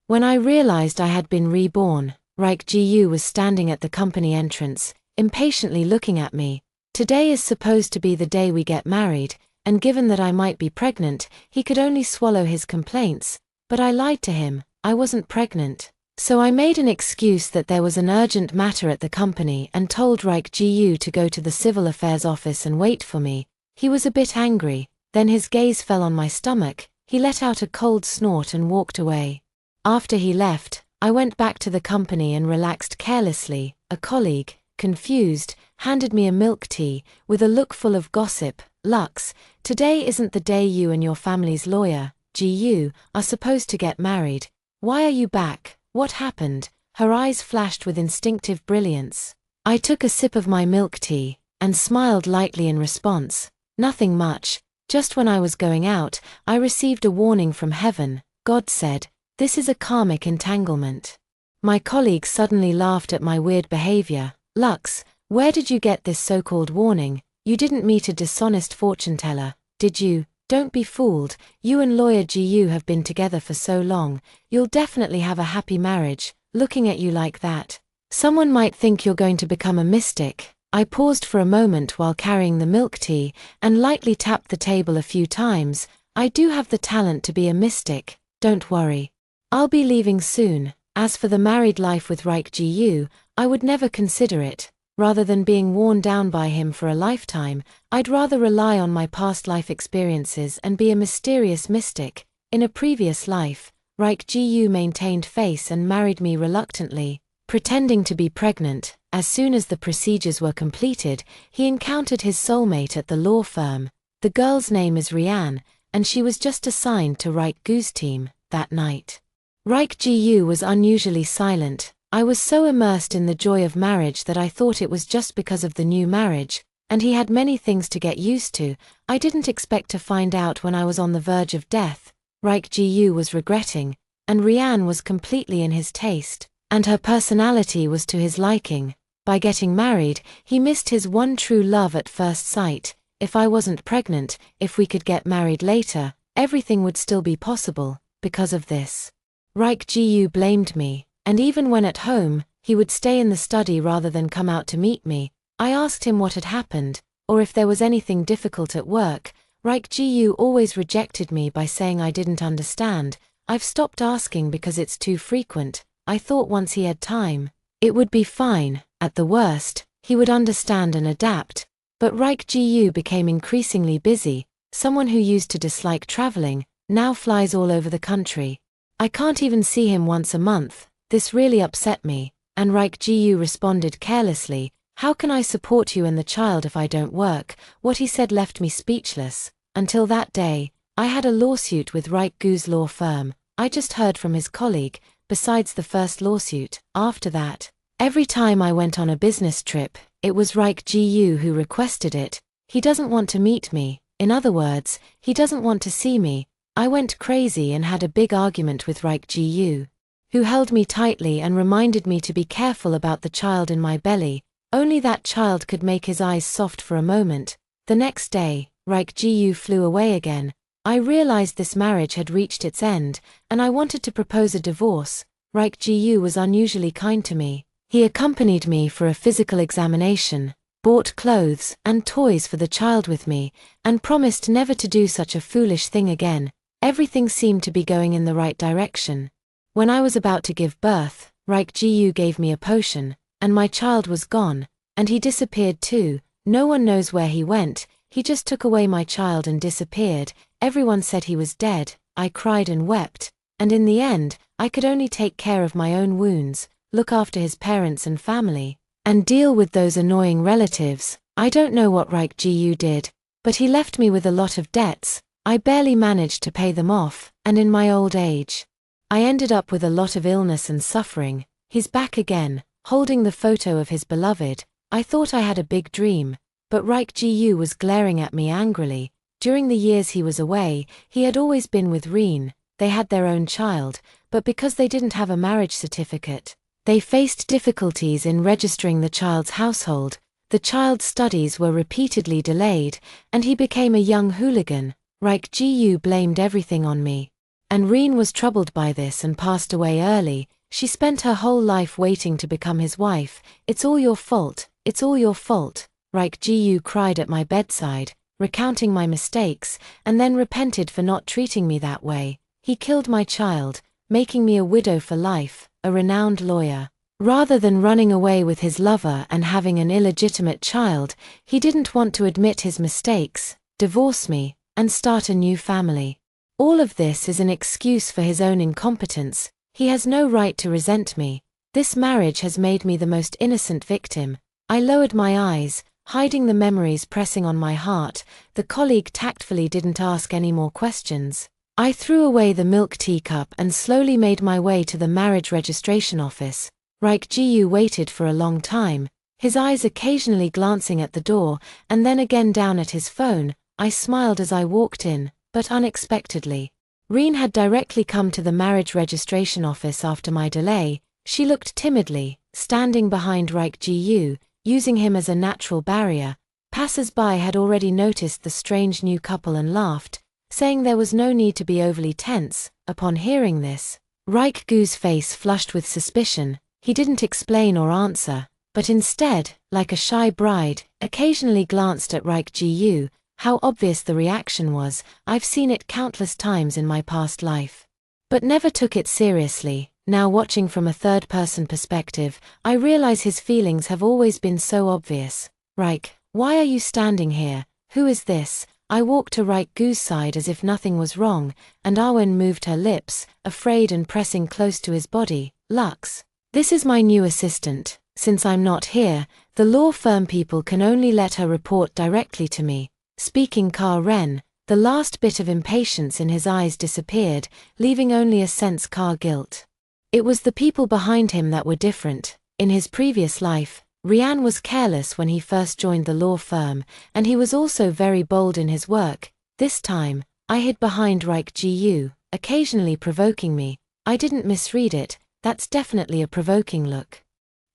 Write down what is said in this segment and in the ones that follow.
When I realized I had been reborn, Raik Ji was standing at the company entrance, impatiently looking at me. Today is supposed to be the day we get married, and given that I might be pregnant, he could only swallow his complaints. But I lied to him, I wasn't pregnant. So I made an excuse that there was an urgent matter at the company and told Raik Ji to go to the civil affairs office and wait for me. He was a bit angry, then his gaze fell on my stomach, he let out a cold snort and walked away. After he left, I went back to the company and relaxed carelessly. A colleague, confused, handed me a milk tea, with a look full of gossip. Lux, today isn't the day you and your family's lawyer, Ji, are supposed to get married. Why are you back? What happened? Her eyes flashed with instinctive brilliance. I took a sip of my milk tea, and smiled lightly in response. Nothing much, just when I was going out, I received a warning from heaven. God said, "This is a karmic entanglement." My colleague suddenly laughed at my weird behavior. Lux, where did you get this so-called warning? You didn't meet a dishonest fortune teller, did you? Don't be fooled, you and lawyer Ji have been together for so long, you'll definitely have a happy marriage. Looking at you like that, someone might think you're going to become a mystic. I paused for a moment while carrying the milk tea, and lightly tapped the table a few times. I do have the talent to be a mystic, don't worry. I'll be leaving soon. As for the married life with Raik Ji, I would never consider it. Rather than being worn down by him for a lifetime, I'd rather rely on my past life experiences and be a mysterious mystic. In a previous life, Raik Ji maintained face and married me reluctantly, pretending to be pregnant. As soon as the procedures were completed, he encountered his soulmate at the law firm. The girl's name is Rianne, and she was just assigned to Raik Gu's team that night. Raik Ji was unusually silent. I was so immersed in the joy of marriage that I thought it was just because of the new marriage, and he had many things to get used to. I didn't expect to find out when I was on the verge of death. Raik Ji was regretting, and Rianne was completely in his taste, and her personality was to his liking. By getting married, he missed his one true love at first sight. If I wasn't pregnant, if we could get married later, everything would still be possible. Because of this, Raik Ji blamed me. And even when at home, he would stay in the study rather than come out to meet me. I asked him what had happened, or if there was anything difficult at work. Raik Ji always rejected me by saying I didn't understand. I've stopped asking because it's too frequent. I thought once he had time, it would be fine. At the worst, he would understand and adapt. But Raik Ji became increasingly busy. Someone who used to dislike traveling, now flies all over the country. I can't even see him once a month. This really upset me, and Raik Ji responded carelessly, "How can I support you and the child if I don't work?" What he said left me speechless. Until that day, I had a lawsuit with Raik Gu's law firm. I just heard from his colleague, besides the first lawsuit. After that, every time I went on a business trip, it was Raik Ji who requested it. He doesn't want to meet me. In other words, he doesn't want to see me. I went crazy and had a big argument with Raik Ji, who held me tightly and reminded me to be careful about the child in my belly. Only that child could make his eyes soft for a moment. The next day, Raik Ji flew away again. I realized this marriage had reached its end, and I wanted to propose a divorce. Raik Ji was unusually kind to me. He accompanied me for a physical examination, bought clothes and toys for the child with me, and promised never to do such a foolish thing again. Everything seemed to be going in the right direction. When I was about to give birth, Raik Ji gave me a potion, and my child was gone, and he disappeared too. No one knows where he went. He just took away my child and disappeared. Everyone said he was dead. I cried and wept, and in the end, I could only take care of my own wounds, look after his parents and family, and deal with those annoying relatives. I don't know what Raik Ji did, but he left me with a lot of debts. I barely managed to pay them off, and in my old age, I ended up with a lot of illness and suffering. He's back again, holding the photo of his beloved. I thought I had a big dream, but Raik Ji was glaring at me angrily. During the years he was away, he had always been with Reen. They had their own child, but because they didn't have a marriage certificate, they faced difficulties in registering the child's household. The child's studies were repeatedly delayed, and he became a young hooligan. Raik Ji blamed everything on me. And Reen was troubled by this and passed away early. She spent her whole life waiting to become his wife. It's all your fault, it's all your fault. Raik Ji-yu cried at my bedside, recounting my mistakes, and then repented for not treating me that way. He killed my child, making me a widow for life, a renowned lawyer. Rather than running away with his lover and having an illegitimate child, he didn't want to admit his mistakes, divorce me, and start a new family. All of this is an excuse for his own incompetence. He has no right to resent me. This marriage has made me the most innocent victim. I lowered my eyes, hiding the memories pressing on my heart. The colleague tactfully didn't ask any more questions. I threw away the milk teacup and slowly made my way to the marriage registration office. Raik Ji-yu waited for a long time, his eyes occasionally glancing at the door and then again down at his phone. I smiled as I walked in, but unexpectedly. Reen had directly come to the marriage registration office after my delay. She looked timidly, standing behind Raik Ji-yu, using him as a natural barrier. Passers-by had already noticed the strange new couple and laughed, saying there was no need to be overly tense. Upon hearing this, Raik Gu's face flushed with suspicion. He didn't explain or answer, but instead, like a shy bride, occasionally glanced at Raik Ji-yu. How obvious the reaction was. I've seen it countless times in my past life, but never took it seriously. Now watching from a third-person perspective, I realize his feelings have always been so obvious. Raik, why are you standing here? Who is this? I walked to Raik Gu's side as if nothing was wrong, and Arwen moved her lips, afraid and pressing close to his body. Lux, this is my new assistant. Since I'm not here, the law firm people can only let her report directly to me. Speaking Ka-Ren, the last bit of impatience in his eyes disappeared, leaving only a sense of guilt. It was the people behind him that were different. In his previous life, Rian was careless when he first joined the law firm, and he was also very bold in his work. This time, I hid behind Raik Ji-yu, occasionally provoking me. I didn't misread it. That's definitely a provoking look.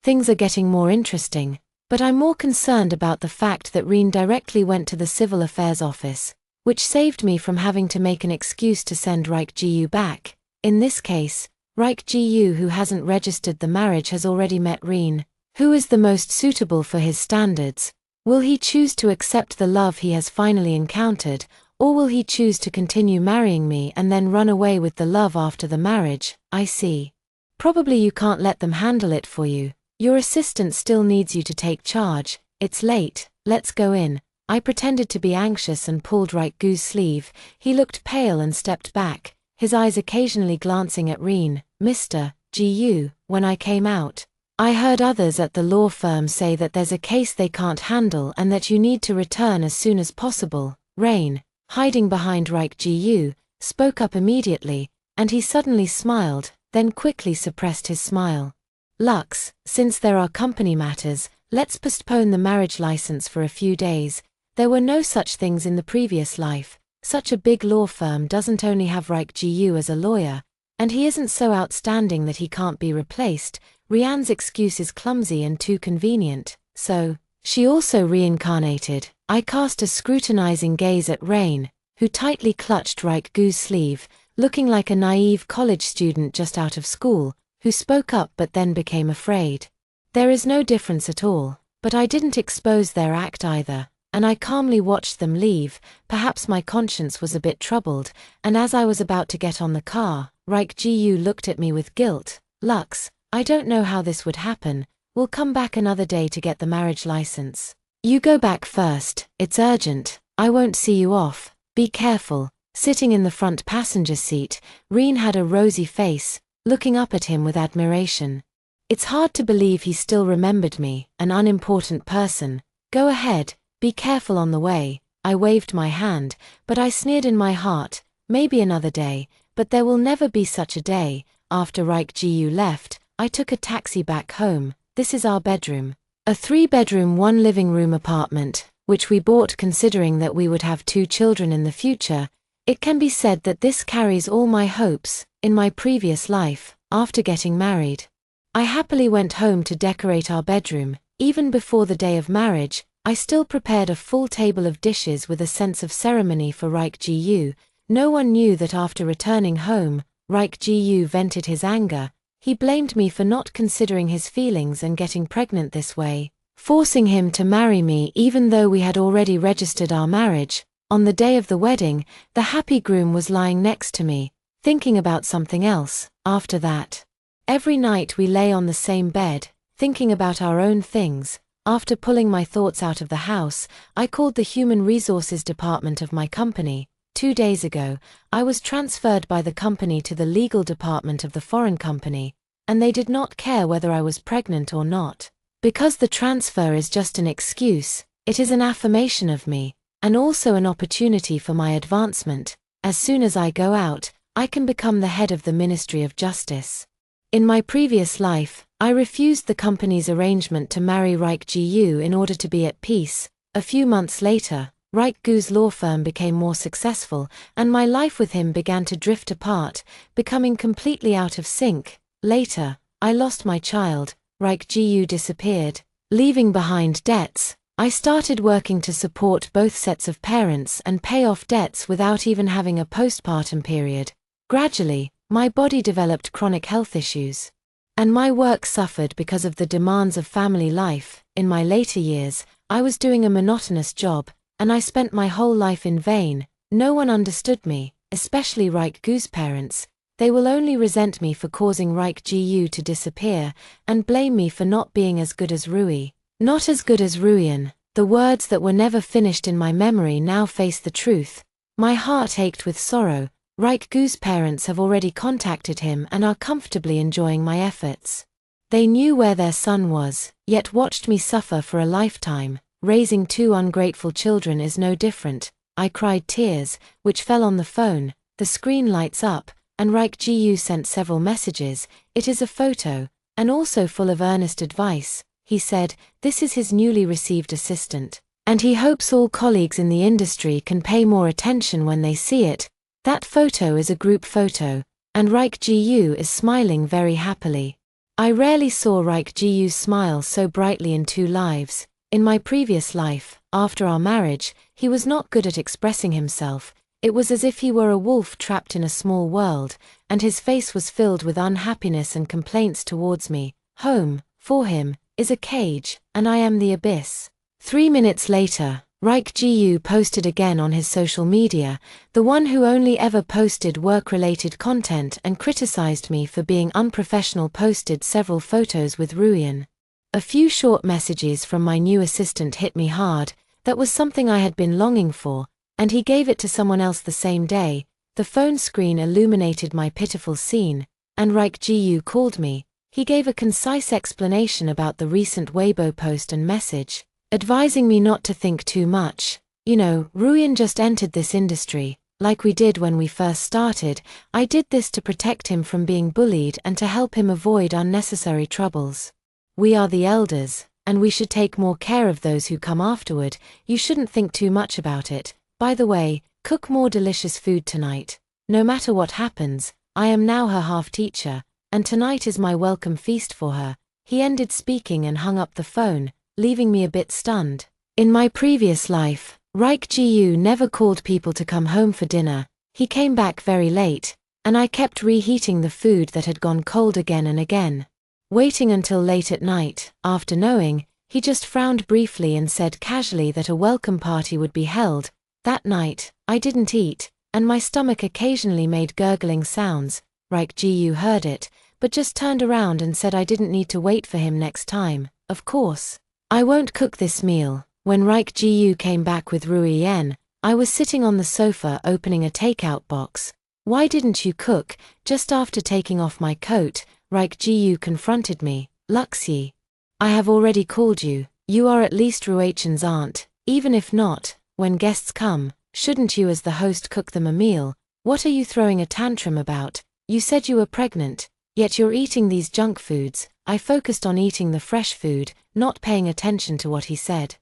Things are getting more interesting. But I'm more concerned about the fact that Reen directly went to the Civil Affairs office, which saved me from having to make an excuse to send Raik Ji-yu back. In this case, Raik Ji-yu, who hasn't registered the marriage, has already met Reen, who is the most suitable for his standards. Will he choose to accept the love he has finally encountered, or will he choose to continue marrying me and then run away with the love after the marriage? I see. Probably you can't let them handle it for you. Your assistant still needs you to take charge. It's late, let's go in. I pretended to be anxious and pulled Raik Gu's sleeve. He looked pale and stepped back, his eyes occasionally glancing at Reen. Mr. Ji-yu, when I came out, I heard others at the law firm say that there's a case they can't handle and that you need to return as soon as possible. Rain, hiding behind Raik Ji-yu, spoke up immediately, and he suddenly smiled, then quickly suppressed his smile. Lux, since there are company matters, let's postpone the marriage license for a few days. There were no such things in the previous life. Such a big law firm doesn't only have Raik Ji-yu as a lawyer, and he isn't so outstanding that he can't be replaced. Rian's excuse is clumsy and too convenient, so she also reincarnated. I cast a scrutinizing gaze at Rain, who tightly clutched Raik Gu's sleeve, looking like a naive college student just out of school, who spoke up but then became afraid. There is no difference at all, but I didn't expose their act either, and I calmly watched them leave. Perhaps my conscience was a bit troubled, and as I was about to get on the car, Raik Ji-yu looked at me with guilt. Lux, I don't know how this would happen. We'll come back another day to get the marriage license. You go back first, it's urgent. I won't see you off. Be careful. Sitting in the front passenger seat, Reen had a rosy face, looking up at him with admiration. It's hard to believe he still remembered me, an unimportant person. Go ahead, be careful on the way. I waved my hand, but I sneered in my heart, maybe another day, but there will never be such a day. After Raik Ji-yu left, I took a taxi back home. This is our bedroom. A 3-bedroom, 1-living-room apartment, which we bought considering that we would have 2 children in the future. It can be said that this carries all my hopes. In my previous life, after getting married, I happily went home to decorate our bedroom. Even before the day of marriage, I still prepared a full table of dishes with a sense of ceremony for Raik Ji-yu. No one knew that after returning home, Reich Gu vented his anger. He blamed me for not considering his feelings and getting pregnant this way, forcing him to marry me even though we had already registered our marriage. On the day of the wedding, the happy groom was lying next to me, thinking about something else. After that, every night we lay on the same bed, thinking about our own things. After pulling my thoughts out of the house, I called the human resources department of my company. 2 days ago, I was transferred by the company to the legal department of the foreign company, and they did not care whether I was pregnant or not. Because the transfer is just an excuse, it is an affirmation of me, and also an opportunity for my advancement. As soon as I go out, I can become the head of the Ministry of Justice. In my previous life, I refused the company's arrangement to marry Reich Gu in order to be at peace. A few months later, Reich Gu's law firm became more successful, and my life with him began to drift apart, becoming completely out of sync. Later, I lost my child. Reich Gu disappeared, leaving behind debts. I started working to support both sets of parents and pay off debts without even having a postpartum period. Gradually, my body developed chronic health issues, and my work suffered because of the demands of family life. In my later years, I was doing a monotonous job, and I spent my whole life in vain. No one understood me, especially Reich Gu's parents. They will only resent me for causing Reich Gu to disappear, and blame me for not being as good as Rui. Not as good as Ruian. The words that were never finished in my memory now face the truth. My heart ached with sorrow. Reich Gu's parents have already contacted him and are comfortably enjoying my efforts. They knew where their son was, yet watched me suffer for a lifetime. Raising 2 ungrateful children is no different. I cried tears, which fell on the phone. The screen lights up, and Reich Gu sent several messages. It is a photo, and also full of earnest advice. He said, this is his newly received assistant, and he hopes all colleagues in the industry can pay more attention when they see it. That photo is a group photo, and Reich Gu is smiling very happily. I rarely saw Reich Gu smile so brightly in 2 lives. In my previous life, after our marriage, he was not good at expressing himself. It was as if he were a wolf trapped in a small world, and his face was filled with unhappiness and complaints towards me. Home, for him, is a cage, and I am the abyss. 3 minutes later, Reich Gu posted again on his social media, the one who only ever posted work-related content and criticized me for being unprofessional, posted several photos with Ruian. A few short messages from my new assistant hit me hard. That was something I had been longing for, and he gave it to someone else the same day. The phone screen illuminated my pitiful scene, and Reich Gu called me. He gave a concise explanation about the recent Weibo post and message, advising me not to think too much. You know, Ruian just entered this industry, like we did when we first started. I did this to protect him from being bullied and to help him avoid unnecessary troubles. We are the elders, and we should take more care of those who come afterward. You shouldn't think too much about it. By the way, cook more delicious food tonight. No matter what happens, I am now her half-teacher, and tonight is my welcome feast for her. He ended speaking and hung up the phone, leaving me a bit stunned. In my previous life, Reich Gu never called people to come home for dinner. He came back very late, and I kept reheating the food that had gone cold again and again. Waiting until late at night, after knowing, he just frowned briefly and said casually that a welcome party would be held. That night, I didn't eat, and my stomach occasionally made gurgling sounds. Reich Gu heard it, but just turned around and said I didn't need to wait for him next time. Of course, I won't cook this meal. When Reich Gu came back with Ruian, I was sitting on the sofa opening a takeout box. Why didn't you cook? Just after taking off my coat, Reich Gu confronted me. Luxi, I have already called you. You are at least Ruachan's aunt. Even if not, when guests come, shouldn't you as the host cook them a meal? What are you throwing a tantrum about? You said you were pregnant, yet you're eating these junk foods. I focused on eating the fresh food, not paying attention to what he said.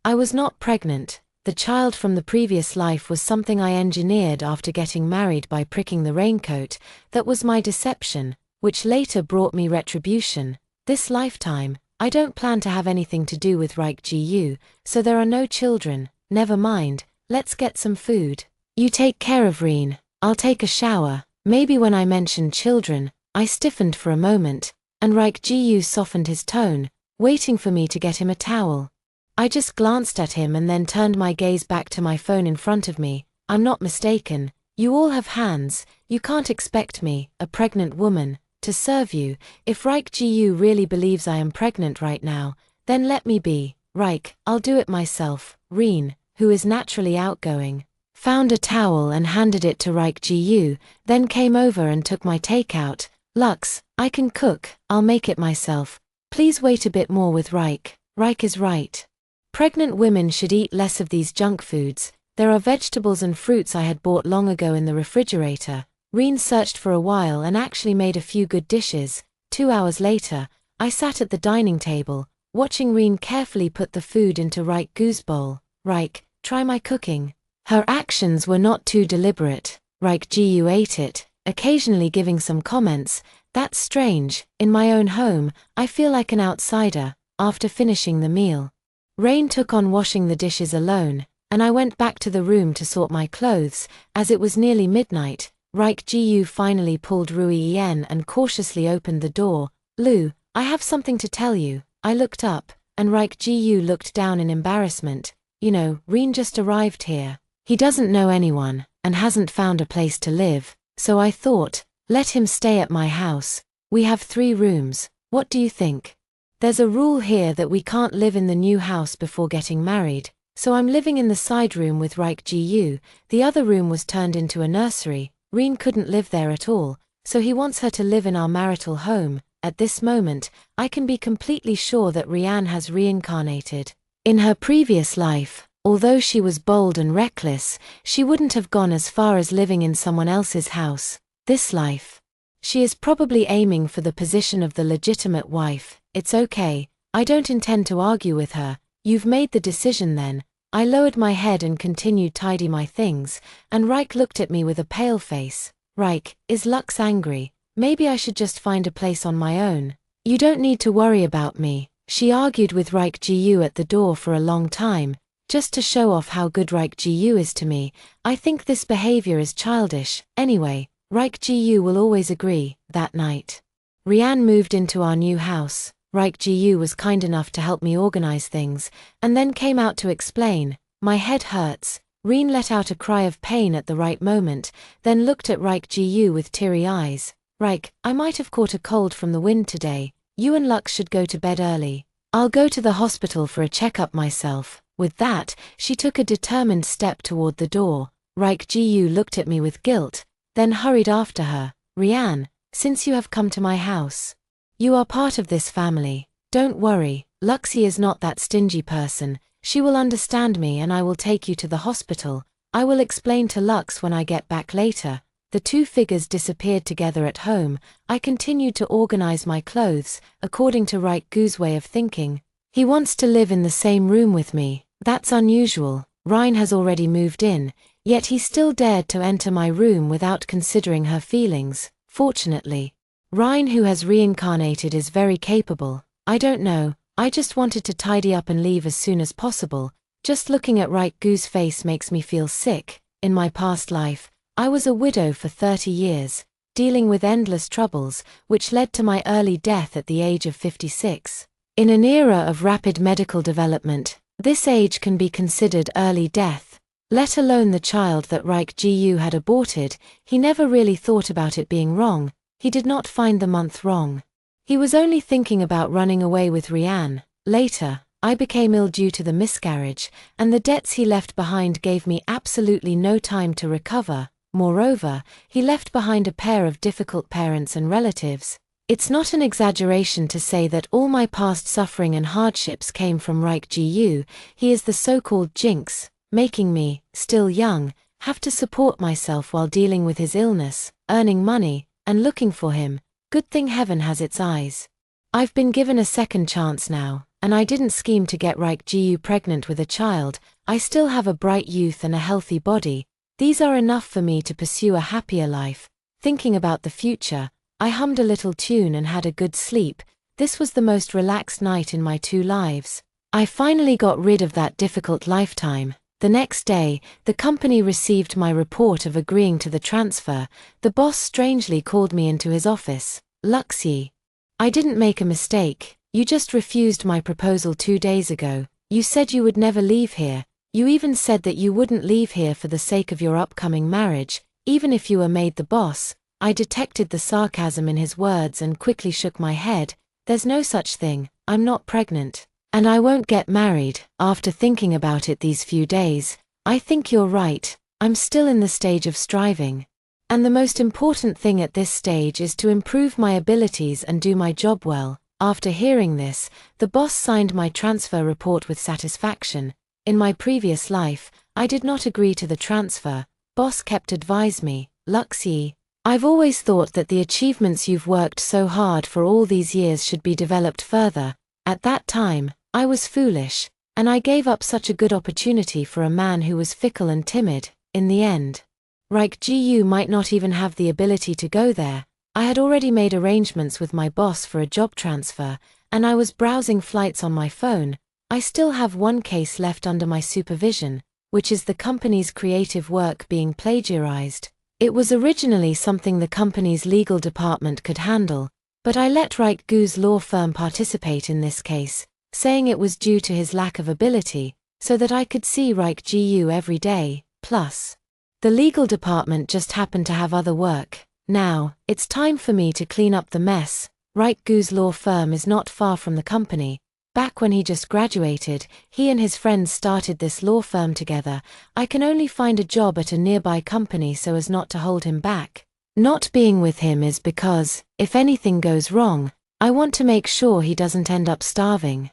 I was not pregnant. The child from the previous life was something I engineered after getting married by pricking the raincoat. That was my deception, which later brought me retribution. This lifetime, I don't plan to have anything to do with Reich Gu, so there are no children. Never mind, let's get some food. You take care of Reen, I'll take a shower. Maybe when I mentioned children, I stiffened for a moment, and Raik Ji softened his tone, waiting for me to get him a towel. I just glanced at him and then turned my gaze back to my phone in front of me. I'm not mistaken. You all have hands. You can't expect me, a pregnant woman, to serve you. If Raik Ji really believes I am pregnant right now, then let me be. Raik, I'll do it myself. Reen, who is naturally outgoing, found a towel and handed it to Raik Ji, then came over and took my takeout. Lux, I can cook, I'll make it myself. Please wait a bit more with Raik. Raik is right. Pregnant women should eat less of these junk foods. There are vegetables and fruits I had bought long ago in the refrigerator. Reen searched for a while and actually made a few good dishes. 2 hours later, I sat at the dining table, watching Reen carefully put the food into Raik Gu's bowl. Raik, try my cooking. Her actions were not too deliberate. Raik Ji ate it, occasionally giving some comments. That's strange. In my own home, I feel like an outsider. After finishing the meal, Rain took on washing the dishes alone, and I went back to the room to sort my clothes. As it was nearly midnight, Raik Ji finally pulled Rui Yen and cautiously opened the door. Lu, I have something to tell you. I looked up, and Raik Ji looked down in embarrassment. You know, Reen just arrived here. He doesn't know anyone, and hasn't found a place to live, so I thought, let him stay at my house. We have 3 rooms. What do you think? There's a rule here that we can't live in the new house before getting married, so I'm living in the side room with Raik Ji. The other room was turned into a nursery. Reen couldn't live there at all, so he wants her to live in our marital home. At this moment, I can be completely sure that Rian has reincarnated. In her previous life, although she was bold and reckless, she wouldn't have gone as far as living in someone else's house. This life, she is probably aiming for the position of the legitimate wife. It's okay, I don't intend to argue with her. You've made the decision then. I lowered my head and continued tidy my things, and Raik looked at me with a pale face. Raik, is Lux angry? Maybe I should just find a place on my own. You don't need to worry about me. She argued with Raik Ji at the door for a long time, just to show off how good Raik Ji is to me. I think this behavior is childish. Anyway, Raik Ji will always agree. That night, Rian moved into our new house. Raik Ji was kind enough to help me organize things, and then came out to explain. My head hurts. Reen let out a cry of pain at the right moment, then looked at Raik Ji with teary eyes. Raik, I might have caught a cold from the wind today. You and Lux should go to bed early. I'll go to the hospital for a checkup myself. With that, she took a determined step toward the door. Raik Ji looked at me with guilt, then hurried after her. Rian, since you have come to my house, you are part of this family. Don't worry, Luxie is not that stingy person. She will understand me and I will take you to the hospital. I will explain to Lux when I get back later. The 2 figures disappeared together at home. I continued to organize my clothes, according to Raik Gu's way of thinking. He wants to live in the same room with me. That's unusual. Ryan has already moved in, yet he still dared to enter my room without considering her feelings. Fortunately, Ryan, who has reincarnated, is very capable. I don't know, I just wanted to tidy up and leave as soon as possible. Just looking at Raik Gu's face makes me feel sick. In my past life, I was a widow for 30 years, dealing with endless troubles, which led to my early death at the age of 56. In an era of rapid medical development, this age can be considered early death. Let alone the child that Raik Ji had aborted. He never really thought about it being wrong. He did not find the month wrong. He was only thinking about running away with Rian. Later, I became ill due to the miscarriage, and the debts he left behind gave me absolutely no time to recover. Moreover, he left behind a pair of difficult parents and relatives. It's not an exaggeration to say that all my past suffering and hardships came from Raik Ji. He is the so-called jinx, making me, still young, have to support myself while dealing with his illness, earning money, and looking for him. Good thing heaven has its eyes. I've been given a second chance now, and I didn't scheme to get Raik Ji pregnant with a child. I still have a bright youth and a healthy body. These are enough for me to pursue a happier life. Thinking about the future, I hummed a little tune and had a good sleep. This was the most relaxed night in my 2 lives. I finally got rid of that difficult lifetime. The next day, the company received my report of agreeing to the transfer. The boss strangely called me into his office. Luxie. I didn't make a mistake. You just refused my proposal 2 days ago. You said you would never leave here. You even said that you wouldn't leave here for the sake of your upcoming marriage, even if you were made the boss. I detected the sarcasm in his words and quickly shook my head. There's no such thing. I'm not pregnant. And I won't get married. After thinking about it these few days, I think you're right. I'm still in the stage of striving. And the most important thing at this stage is to improve my abilities and do my job well. After hearing this, the boss signed my transfer report with satisfaction. In my previous life, I did not agree to the transfer. Boss kept advise me, Luxie. I've always thought that the achievements you've worked so hard for all these years should be developed further. At that time, I was foolish, and I gave up such a good opportunity for a man who was fickle and timid. In the end, GU might not even have the ability to go there. I had already made arrangements with my boss for a job transfer, and I was browsing flights on my phone. I still have one case left under my supervision, which is the company's creative work being plagiarized. It was originally something the company's legal department could handle, but I let GU's law firm participate in this case, saying it was due to his lack of ability, so that I could see GU every day. Plus, the legal department just happened to have other work. Now, it's time for me to clean up the mess. GU's law firm is not far from the company. Back when he just graduated, he and his friends started this law firm together. I can only find a job at a nearby company so as not to hold him back. Not being with him is because, if anything goes wrong, I want to make sure he doesn't end up starving.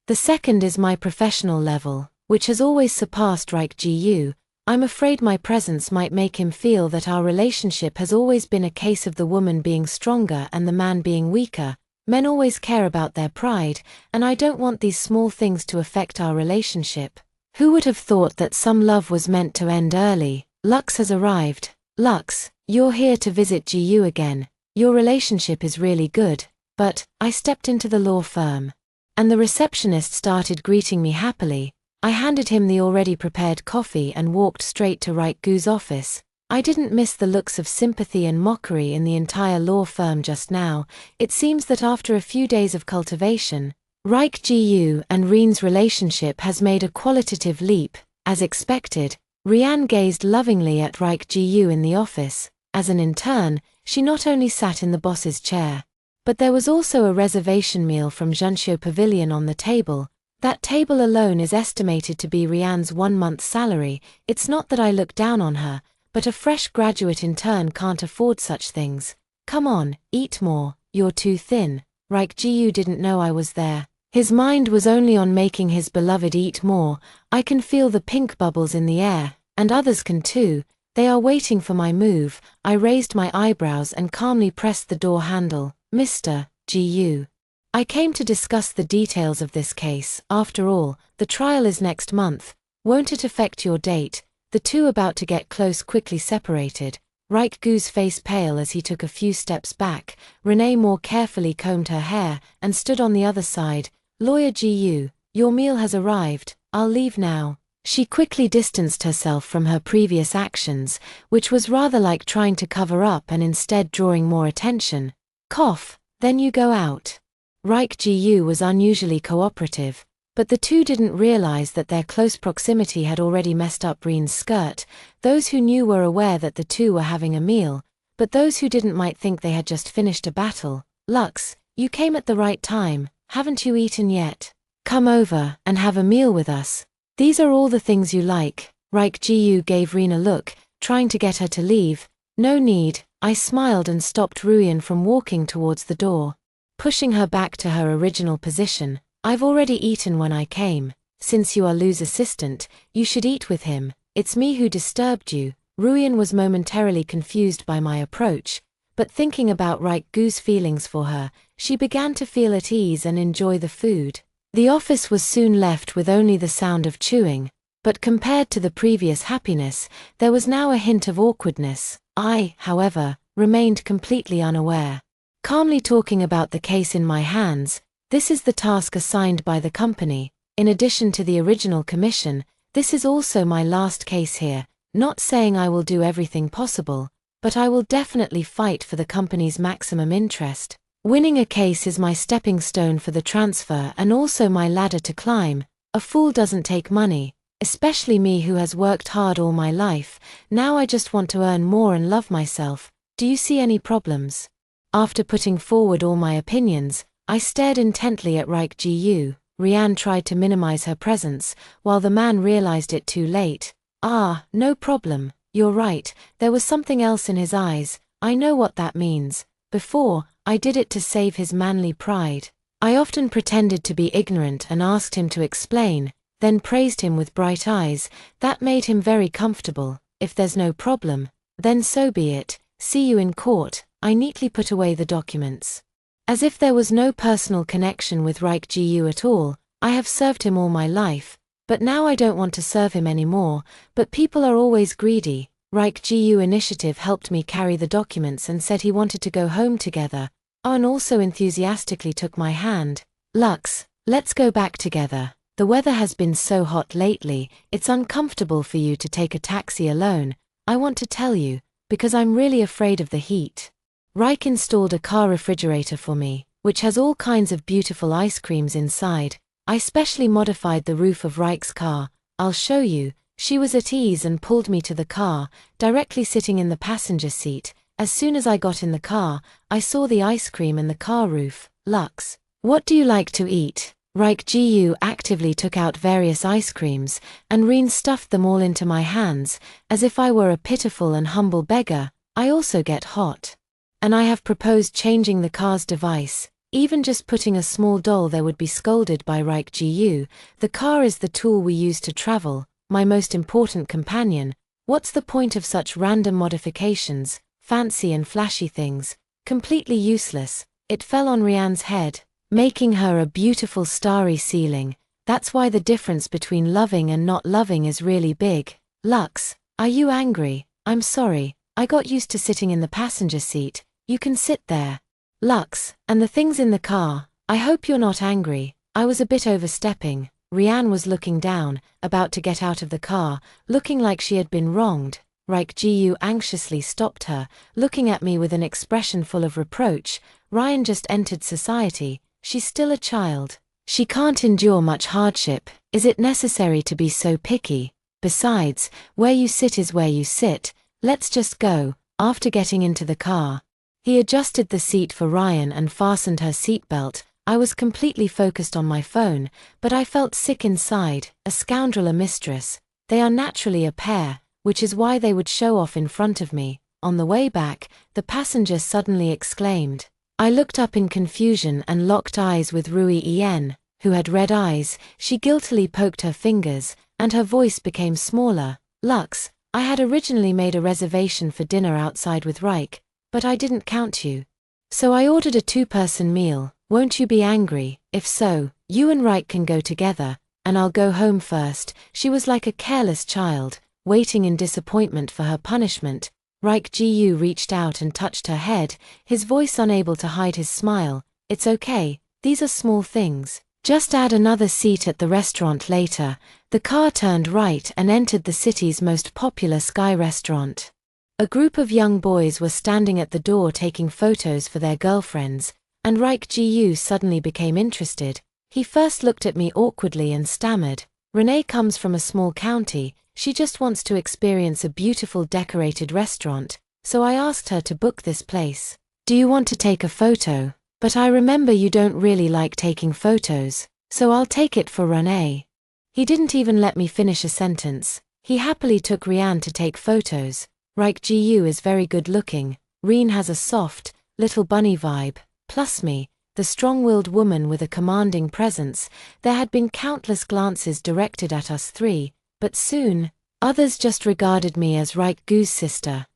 The second is my professional level, which has always surpassed GU. I'm afraid my presence might make him feel that our relationship has always been a case of the woman being stronger and the man being weaker. Men always care about their pride, and I don't want these small things to affect our relationship. Who would have thought that some love was meant to end early? Lux has arrived. Lux, you're here to visit GU again. Your relationship is really good. But, I stepped into the law firm, and the receptionist started greeting me happily. I handed him the already prepared coffee and walked straight to GU's office. I didn't miss the looks of sympathy and mockery in the entire law firm just now. It seems that after a few days of cultivation, GU and Reen's relationship has made a qualitative leap. As expected, Rianne gazed lovingly at GU in the office. As an intern, she not only sat in the boss's chair, but there was also a reservation meal from Junshio Pavilion on the table. That table alone is estimated to be Rianne's 1 month's salary. It's not that I look down on her, but a fresh graduate intern can't afford such things. Come on, eat more, you're too thin. GU didn't know I was there. His mind was only on making his beloved eat more. I can feel the pink bubbles in the air, and others can too. They are waiting for my move. I raised my eyebrows and calmly pressed the door handle. Mr. GU. I came to discuss the details of this case. After all, the trial is next month. Won't it affect your date? The two about to get close quickly separated. GU's face pale as he took a few steps back. Renee more carefully combed her hair and stood on the other side. Lawyer GU, your meal has arrived. I'll leave now. She quickly distanced herself from her previous actions, which was rather like trying to cover up and instead drawing more attention. Cough, then you go out. GU was unusually cooperative, but the two didn't realize that their close proximity had already messed up Reen's skirt. Those who knew were aware that the two were having a meal, but those who didn't might think they had just finished a battle. Lux, you came at the right time. Haven't you eaten yet? Come over and have a meal with us. These are all the things you like. GU gave Reen a look, trying to get her to leave. No need. I smiled and stopped Ruian from walking towards the door, pushing her back to her original position. I've already eaten when I came. Since you are Lou's assistant, you should eat with him. It's me who disturbed you. Ruian was momentarily confused by my approach, but thinking about GU's feelings for her, she began to feel at ease and enjoy the food. The office was soon left with only the sound of chewing, but compared to the previous happiness, there was now a hint of awkwardness. I, however, remained completely unaware. Calmly talking about the case in my hands, this is the task assigned by the company. In addition to the original commission, This is also my last case here, not saying I will do everything possible, but I will definitely fight for the company's maximum interest. Winning a case is my stepping stone for the transfer and also my ladder to climb. A fool doesn't take money, especially me who has worked hard all my life. Now I just want to earn more and love myself. Do you see any problems? After putting forward all my opinions, I stared intently at Reich Gu. Rianne tried to minimize her presence, while the man realized it too late. Ah, no problem, you're right, there was something else in his eyes. I know what that means. Before, I did it to save his manly pride. I often pretended to be ignorant and asked him to explain, then praised him with bright eyes. That made him very comfortable. If there's no problem, then so be it. See you in court. I neatly put away the documents. As if there was no personal connection with Reich Gu at all. I have served him all my life, but now I don't want to serve him anymore. But people are always greedy. Reich Gu initiative helped me carry the documents and said he wanted to go home together. And also enthusiastically took my hand. Lux, let's go back together. The weather has been so hot lately, it's uncomfortable for you to take a taxi alone. I want to tell you, because I'm really afraid of the heat. Reich installed a car refrigerator for me, which has all kinds of beautiful ice creams inside. I specially modified the roof of Reich's car. I'll show you. She was at ease and pulled me to the car, directly sitting in the passenger seat. As soon as I got in the car, I saw the ice cream and the car roof. Lux, what do you like to eat? Reich Gu actively took out various ice creams, and Reen stuffed them all into my hands, as if I were a pitiful and humble beggar. I also get hot. And I have proposed changing the car's device. Even just putting a small doll there would be scolded by Reich Gu. The car is the tool we use to travel, my most important companion. What's the point of such random modifications, fancy and flashy things? Completely useless. It fell on Rianne's head, making her a beautiful starry ceiling. That's why the difference between loving and not loving is really big. Lux, are you angry? I'm sorry, I got used to sitting in the passenger seat. You can sit there. Lux, and the things in the car, I hope you're not angry. I was a bit overstepping. Rianne was looking down, about to get out of the car, looking like she had been wronged. Reich Gu anxiously stopped her, looking at me with an expression full of reproach. Ryan just entered society. She's still a child. She can't endure much hardship. Is it necessary to be so picky? Besides, where you sit is where you sit. Let's just go. After getting into the car, he adjusted the seat for Ryan and fastened her seatbelt. I was completely focused on my phone, but I felt sick inside. A scoundrel, a mistress. They are naturally a pair, which is why they would show off in front of me. On the way back, the passenger suddenly exclaimed. I looked up in confusion and locked eyes with Rui Yen, who had red eyes. She guiltily poked her fingers, and her voice became smaller. Lux, I had originally made a reservation for dinner outside with Reich, but I didn't count you. So I ordered a 2-person meal. Won't you be angry? If so, you and Reich can go together, and I'll go home first. She was like a careless child, waiting in disappointment for her punishment. Reich Gu reached out and touched her head, his voice unable to hide his smile. It's okay, these are small things. Just add another seat at the restaurant later. The car turned right and entered the city's most popular Sky restaurant. A group of young boys were standing at the door taking photos for their girlfriends, and Reich Gu suddenly became interested. He first looked at me awkwardly and stammered. Renee comes from a small county. She just wants to experience a beautiful decorated restaurant, so I asked her to book this place. Do you want to take a photo? But I remember you don't really like taking photos, so I'll take it for Renee. He didn't even let me finish a sentence. He happily took Rianne to take photos. Reich Gu is very good looking. Reen has a soft, little bunny vibe. Plus me, the strong-willed woman with a commanding presence. There had been countless glances directed at us three, but soon, others just regarded me as Reich Gu's sister.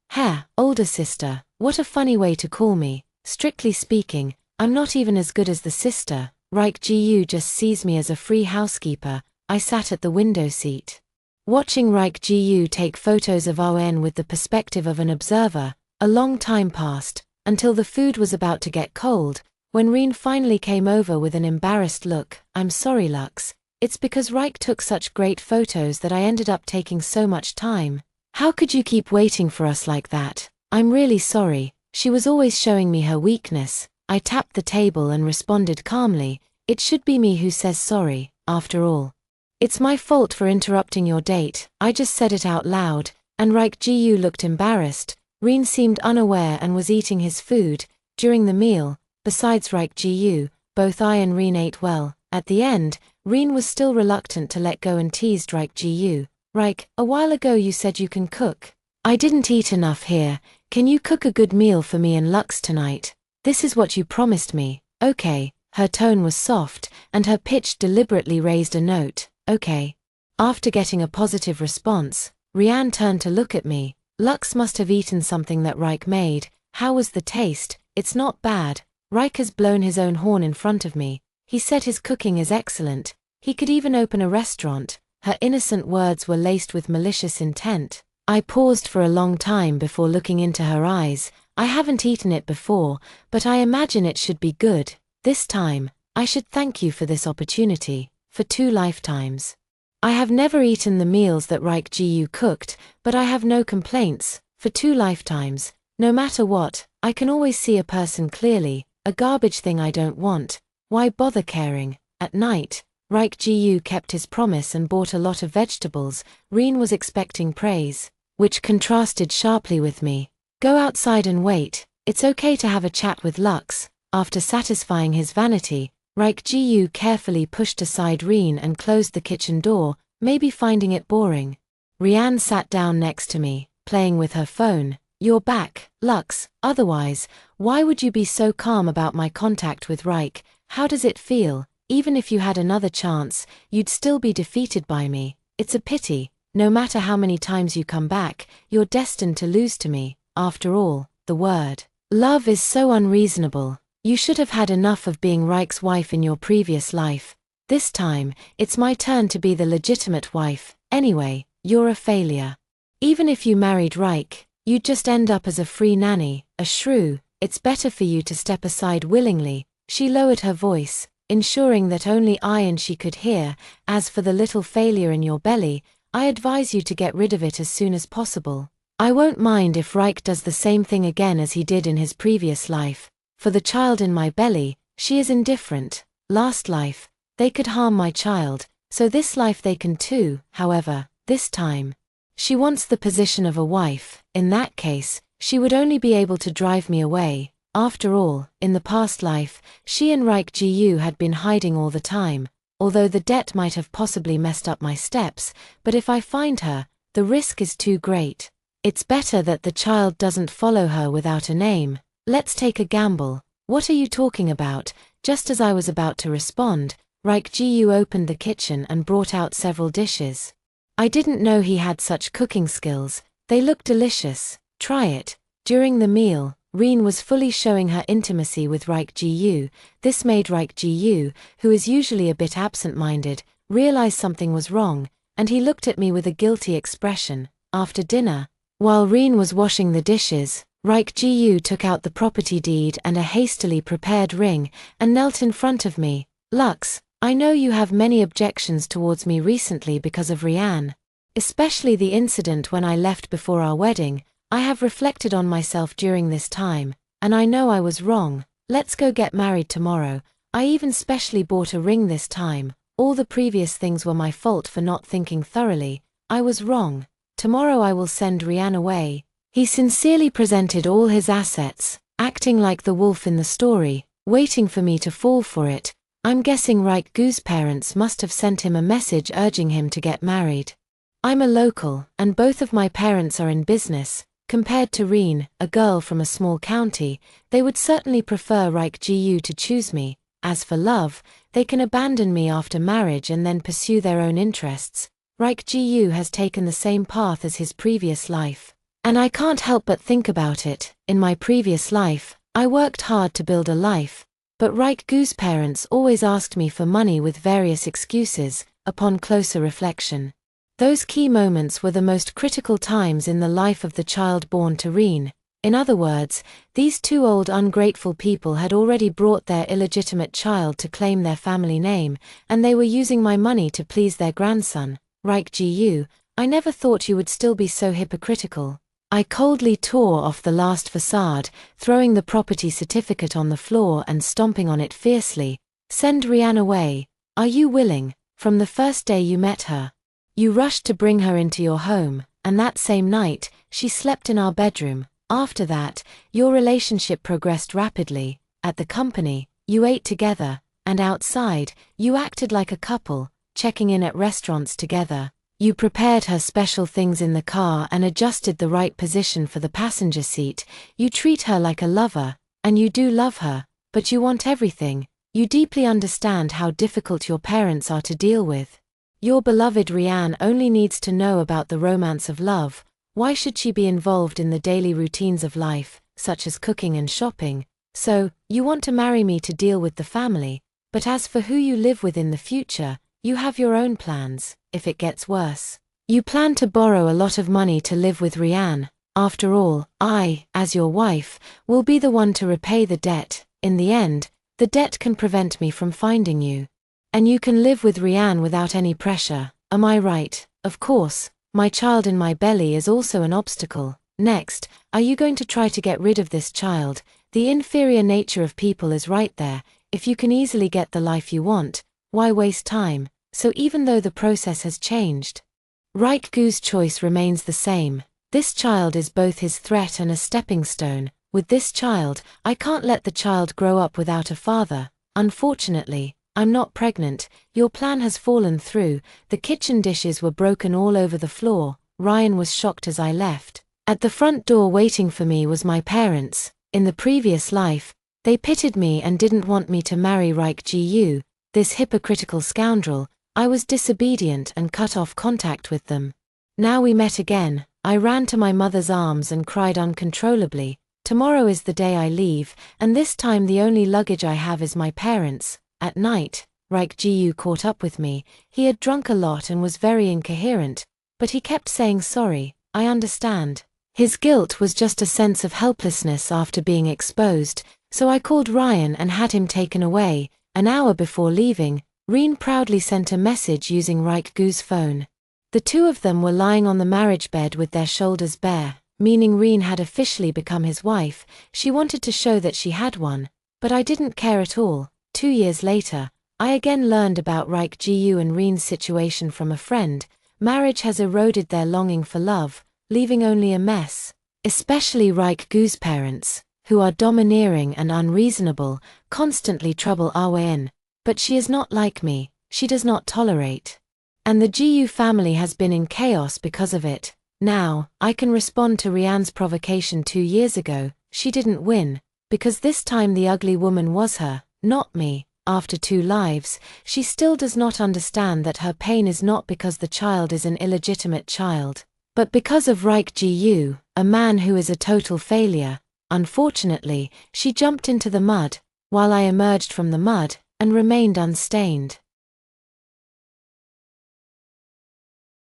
Older sister, what a funny way to call me. Strictly speaking, I'm not even as good as the sister. Reich Gu just sees me as a free housekeeper. I sat at the window seat, watching Reich Gu take photos of ON with the perspective of an observer. A long time passed, until the food was about to get cold, when Reen finally came over with an embarrassed look. I'm sorry, Lux. It's because Reich took such great photos that I ended up taking so much time. How could you keep waiting for us like that? I'm really sorry. She was always showing me her weakness. I tapped the table and responded calmly. It should be me who says sorry, after all. It's my fault for interrupting your date. I just said it out loud, and Reich Gu looked embarrassed. Reen seemed unaware and was eating his food. During the meal, besides Reich Gu, both I and Reen ate well. At the end, Reen was still reluctant to let go and teased Reich Gu. Reich, a while ago you said you can cook. I didn't eat enough here. Can you cook a good meal for me and Lux tonight? This is what you promised me. Okay. Her tone was soft, and her pitch deliberately raised a note. Okay. After getting a positive response, Rianne turned to look at me. Lux must have eaten something that Reich made. How was the taste? It's not bad. Reich has blown his own horn in front of me. He said his cooking is excellent. He could even open a restaurant. Her innocent words were laced with malicious intent. I paused for a long time before looking into her eyes. I haven't eaten it before, but I imagine it should be good. This time, I should thank you for this opportunity, for 2 lifetimes. I have never eaten the meals that Reich Gu cooked, but I have no complaints. For 2 lifetimes, no matter what, I can always see a person clearly. A garbage thing I don't want. Why bother caring? At night, Reich Gu kept his promise and bought a lot of vegetables. Reen was expecting praise, which contrasted sharply with me. Go outside and wait. It's okay to have a chat with Lux. After satisfying his vanity, Reich Gu carefully pushed aside Reen and closed the kitchen door, maybe finding it boring. Rianne sat down next to me, playing with her phone. You're back, Lux. Otherwise, why would you be so calm about my contact with Reich? How does it feel? Even if you had another chance, you'd still be defeated by me. It's a pity. No matter how many times you come back, you're destined to lose to me. After all, the word love is so unreasonable. You should have had enough of being Reich's wife in your previous life. This time, it's my turn to be the legitimate wife. Anyway, you're a failure. Even if you married Reich, you'd just end up as a free nanny, a shrew. It's better for you to step aside willingly. She lowered her voice, ensuring that only I and she could hear. As for the little failure in your belly, I advise you to get rid of it as soon as possible. I won't mind if Reich does the same thing again as he did in his previous life. For the child in my belly, she is indifferent. Last life, they could harm my child, so this life they can too. However, this time, she wants the position of a wife. In that case, she would only be able to drive me away. After all, in the past life, she and Reich Gu had been hiding all the time. Although the debt might have possibly messed up my steps, but if I find her, the risk is too great. It's better that the child doesn't follow her without a name. Let's take a gamble. What are you talking about? Just as I was about to respond, Reich Gu opened the kitchen and brought out several dishes. I didn't know he had such cooking skills. They looked delicious. Try it. During the meal, Reen was fully showing her intimacy with Reich Gu. This made Reich Gu, who is usually a bit absent-minded, realize something was wrong, and he looked at me with a guilty expression. After dinner, while Reen was washing the dishes, Reich Gu took out the property deed and a hastily prepared ring, and knelt in front of me. Lux, I know you have many objections towards me recently because of Rianne. Especially the incident when I left before our wedding. I have reflected on myself during this time, and I know I was wrong. Let's go get married tomorrow. I even specially bought a ring this time. All the previous things were my fault for not thinking thoroughly. I was wrong. Tomorrow I will send Rianne away. He sincerely presented all his assets, acting like the wolf in the story, waiting for me to fall for it. I'm guessing Reich Gu's parents must have sent him a message urging him to get married. I'm a local, and both of my parents are in business. Compared to Reen, a girl from a small county, they would certainly prefer Reich Gu to choose me. As for love, they can abandon me after marriage and then pursue their own interests. Reich Gu has taken the same path as his previous life. And I can't help but think about it. In my previous life, I worked hard to build a life. But Reich Gu's parents always asked me for money with various excuses. Upon closer reflection, those key moments were the most critical times in the life of the child born to Reen. In other words, these two old ungrateful people had already brought their illegitimate child to claim their family name, and they were using my money to please their grandson. Reich Gu, I never thought you would still be so hypocritical. I coldly tore off the last facade, throwing the property certificate on the floor and stomping on it fiercely. Send Rianne away. Are you willing? From the first day you met her, you rushed to bring her into your home, and that same night, she slept in our bedroom. After that, your relationship progressed rapidly. At the company, you ate together, and outside, you acted like a couple, checking in at restaurants together. You prepared her special things in the car and adjusted the right position for the passenger seat. You treat her like a lover, and you do love her, but you want everything. You deeply understand how difficult your parents are to deal with. Your beloved Rianne only needs to know about the romance of love. Why should she be involved in the daily routines of life, such as cooking and shopping? So, you want to marry me to deal with the family, but as for who you live with in the future, you have your own plans. If it gets worse, you plan to borrow a lot of money to live with Rianne. After all, I, as your wife, will be the one to repay the debt. In the end, the debt can prevent me from finding you. And you can live with Rianne without any pressure. Am I right? Of course. My child in my belly is also an obstacle. Next, are you going to try to get rid of this child? The inferior nature of people is right there. If you can easily get the life you want, why waste time? So even though the process has changed, Reich Gu's choice remains the same. This child is both his threat and a stepping stone. With this child, I can't let the child grow up without a father. Unfortunately, I'm not pregnant. Your plan has fallen through. The kitchen dishes were broken all over the floor. Ryan was shocked as I left. At the front door waiting for me was my parents. In the previous life, they pitied me and didn't want me to marry Reich Gu, this hypocritical scoundrel. I was disobedient and cut off contact with them. Now we met again. I ran to my mother's arms and cried uncontrollably. Tomorrow is the day I leave, and this time the only luggage I have is my parents. At night, Reich Gu caught up with me. He had drunk a lot and was very incoherent, but he kept saying sorry. I understand. His guilt was just a sense of helplessness after being exposed, so I called Ryan and had him taken away. An hour before leaving, Reen proudly sent a message using Reich Gu's phone. The two of them were lying on the marriage bed with their shoulders bare, meaning Reen had officially become his wife. She wanted to show that she had one, but I didn't care at all. 2 years later, I again learned about Reich Gu and Reen's situation from a friend. Marriage has eroded their longing for love, leaving only a mess. Especially Reich Gu's parents, who are domineering and unreasonable, constantly trouble our way in. But she is not like me. She does not tolerate. And the Gu family has been in chaos because of it. Now, I can respond to Rianne's provocation 2 years ago. She didn't win, because this time the ugly woman was her, not me. After 2 lives, she still does not understand that her pain is not because the child is an illegitimate child, but because of Reich Gu, a man who is a total failure. Unfortunately, she jumped into the mud, while I emerged from the mud, and remained unstained.